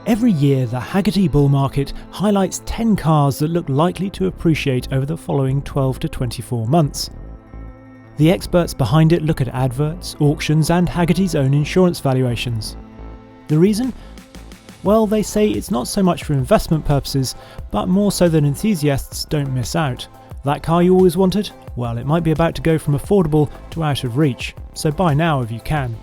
Every year, the Hagerty bull market highlights 10 cars that look likely to appreciate over the following 12 to 24 months. The experts behind it look at adverts, auctions, and Hagerty's own insurance valuations. The reason? Well, they say it's not so much for investment purposes, but more so that enthusiasts don't miss out. That car you always wanted? Well, it might be about to go from affordable to out of reach, so buy now if you can.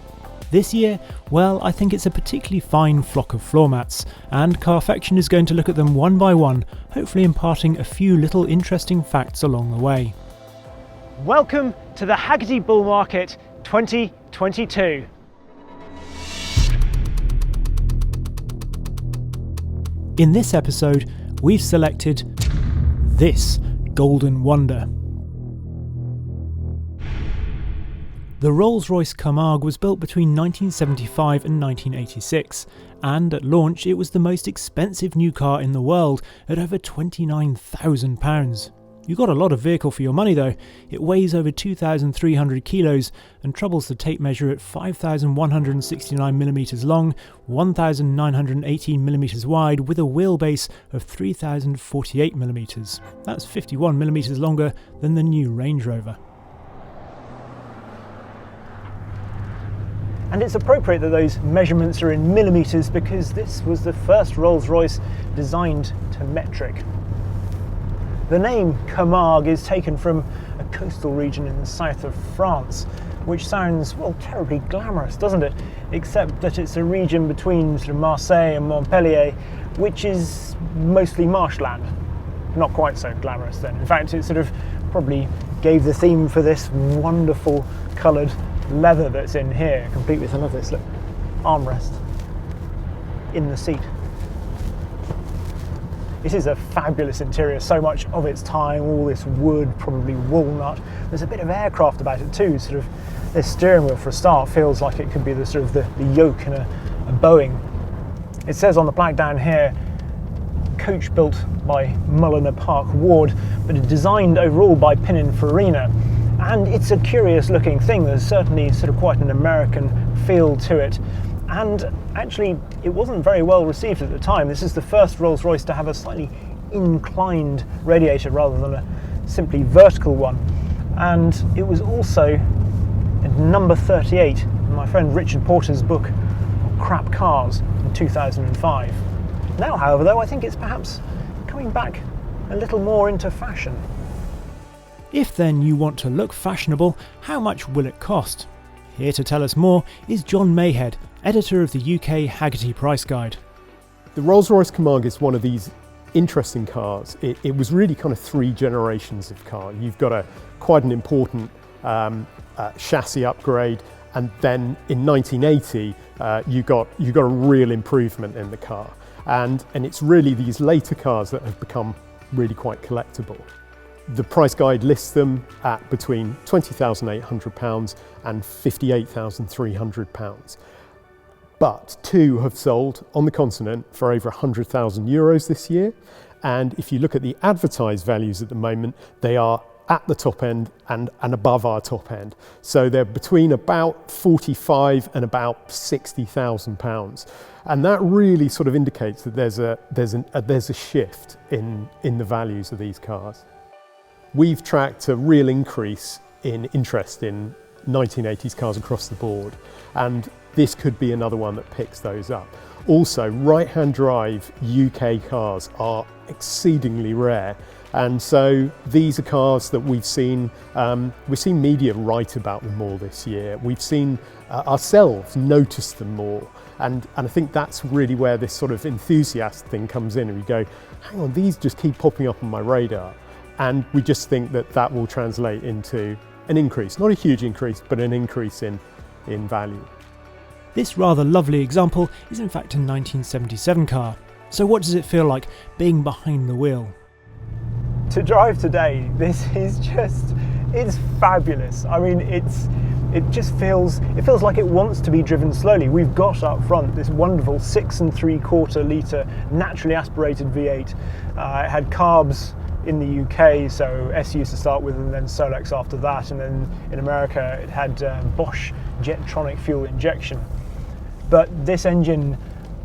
This year, well, I think it's a particularly fine flock of floor mats, and Carfection is going to look at them one by one, hopefully imparting a few little interesting facts along the way. Welcome to the Hagerty Bull Market 2022. In this episode, we've selected this Golden Wonder. The Rolls-Royce Camargue was built between 1975 and 1986, and at launch it was the most expensive new car in the world at over £29,000. You got a lot of vehicle for your money though. It weighs over 2,300 kilos and troubles the tape measure at 5,169mm long, 1,918mm wide with a wheelbase of 3,048mm. That's 51mm longer than the new Range Rover. And it's appropriate that those measurements are in millimetres because this was the first Rolls-Royce designed to metric. The name Camargue is taken from a coastal region in the south of France, which sounds, well, terribly glamorous, doesn't it? Except that it's a region between sort of Marseille and Montpellier, which is mostly marshland. Not quite so glamorous then. In fact, it sort of probably gave the theme for this wonderful coloured leather that's in here, complete with, I love this, look, armrest in the seat. This is a fabulous interior, so much of its time, all this wood, probably walnut. There's a bit of aircraft about it too, sort of this steering wheel for a start feels like it could be the sort of the yoke in a Boeing. It says on the plaque down here, coach built by Mulliner Park Ward, but designed overall by Pininfarina. And it's a curious looking thing. There's certainly sort of quite an American feel to it. And actually, it wasn't very well received at the time. This is the first Rolls-Royce to have a slightly inclined radiator rather than a simply vertical one. And it was also at number 38 in my friend Richard Porter's book, Crap Cars, in 2005. Now, however, though, I think it's perhaps coming back a little more into fashion. If then you want to look fashionable, how much will it cost? Here to tell us more is John Mayhead, editor of the UK Hagerty Price Guide. The Rolls-Royce Camargue is one of these interesting cars. It was really kind of three generations of car. You've got quite an important chassis upgrade, and then in 1980 you got a real improvement in the car. And it's really these later cars that have become really quite collectible. The price guide lists them at between £20,800 and £58,300. But two have sold on the continent for over €100,000 this year. And if you look at the advertised values at the moment, they are at the top end and above our top end. So they're between about £45,000 and about £60,000. And that really sort of indicates that there's a shift in the values of these cars. We've tracked a real increase in interest in 1980s cars across the board, and this could be another one that picks those up. Also, right-hand drive UK cars are exceedingly rare, and so these are cars that we've seen media write about them more this year. We've seen ourselves notice them more, and I think that's really where this sort of enthusiast thing comes in, and we go, hang on, these just keep popping up on my radar. And we just think that will translate into an increase, not a huge increase, but an increase in value. This rather lovely example is in fact a 1977 car. So what does it feel like being behind the wheel? To drive today, this is it's fabulous. I mean, it feels like it wants to be driven slowly. We've got up front this wonderful 6 3/4 litre naturally aspirated V8. It had carbs in the UK, so SUs to start with and then Solex after that, and then in America it had Bosch Jetronic fuel injection. But this engine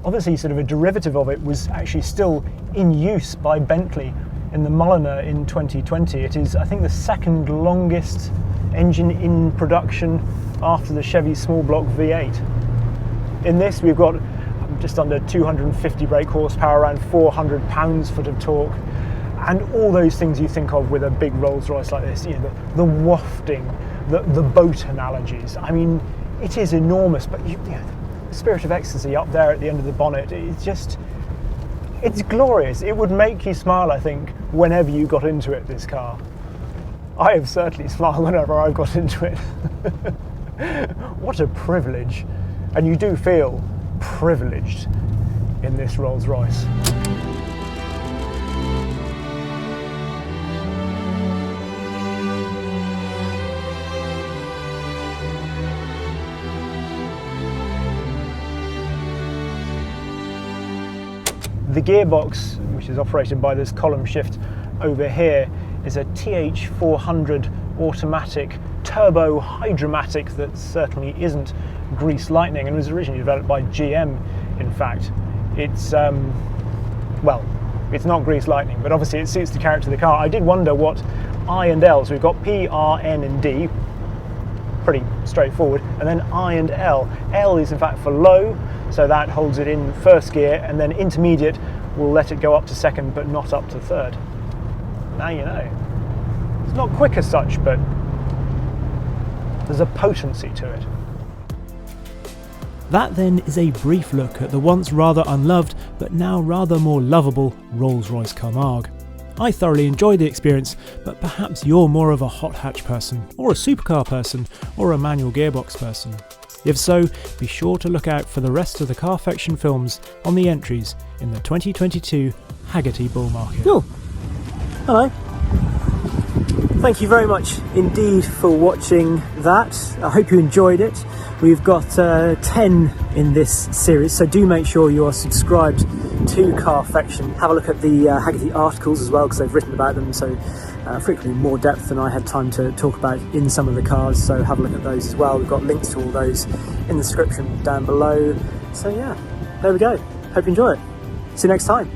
obviously sort of a derivative of it was actually still in use by Bentley in the Mulliner in 2020. It is, I think, the second longest engine in production after the Chevy small block V8. In this we've got just under 250 brake horsepower, around 400 pounds-foot of torque, and all those things you think of with a big Rolls-Royce like this, you know, the wafting, the boat analogies. I mean, it is enormous, but you know, the spirit of ecstasy up there at the end of the bonnet, it's glorious. It would make you smile, I think, whenever you got into it, this car. I have certainly smiled whenever I've got into it. What a privilege. And you do feel privileged in this Rolls-Royce. The gearbox, which is operated by this column shift over here, is a TH400 automatic turbo hydromatic that certainly isn't grease lightning, and was originally developed by GM. In fact, it's well, it's not grease lightning, but obviously it suits the character of the car. I did wonder what I and L, so we've got P, R, N and D, pretty straightforward, and then I and L. L is in fact for low, so that holds it in first gear, and then intermediate will let it go up to second but not up to third. Now you know. It's not quick as such, but there's a potency to it. That then is a brief look at the once rather unloved but now rather more lovable Rolls-Royce Camargue. I thoroughly enjoyed the experience, but perhaps you're more of a hot hatch person, or a supercar person, or a manual gearbox person. If so, be sure to look out for the rest of the Carfection films on the entries in the 2022 Hagerty bull market. Cool. Hello. Thank you very much indeed for watching that. I hope you enjoyed it. We've got 10 in this series, so do make sure you are subscribed to Carfection. Have a look at the Hagerty articles as well, because they've written about them, so frequently more depth than I had time to talk about in some of the cars, so have a look at those as well. We've got links to all those in the description down below. So yeah, there we go. Hope you enjoy it. See you next time.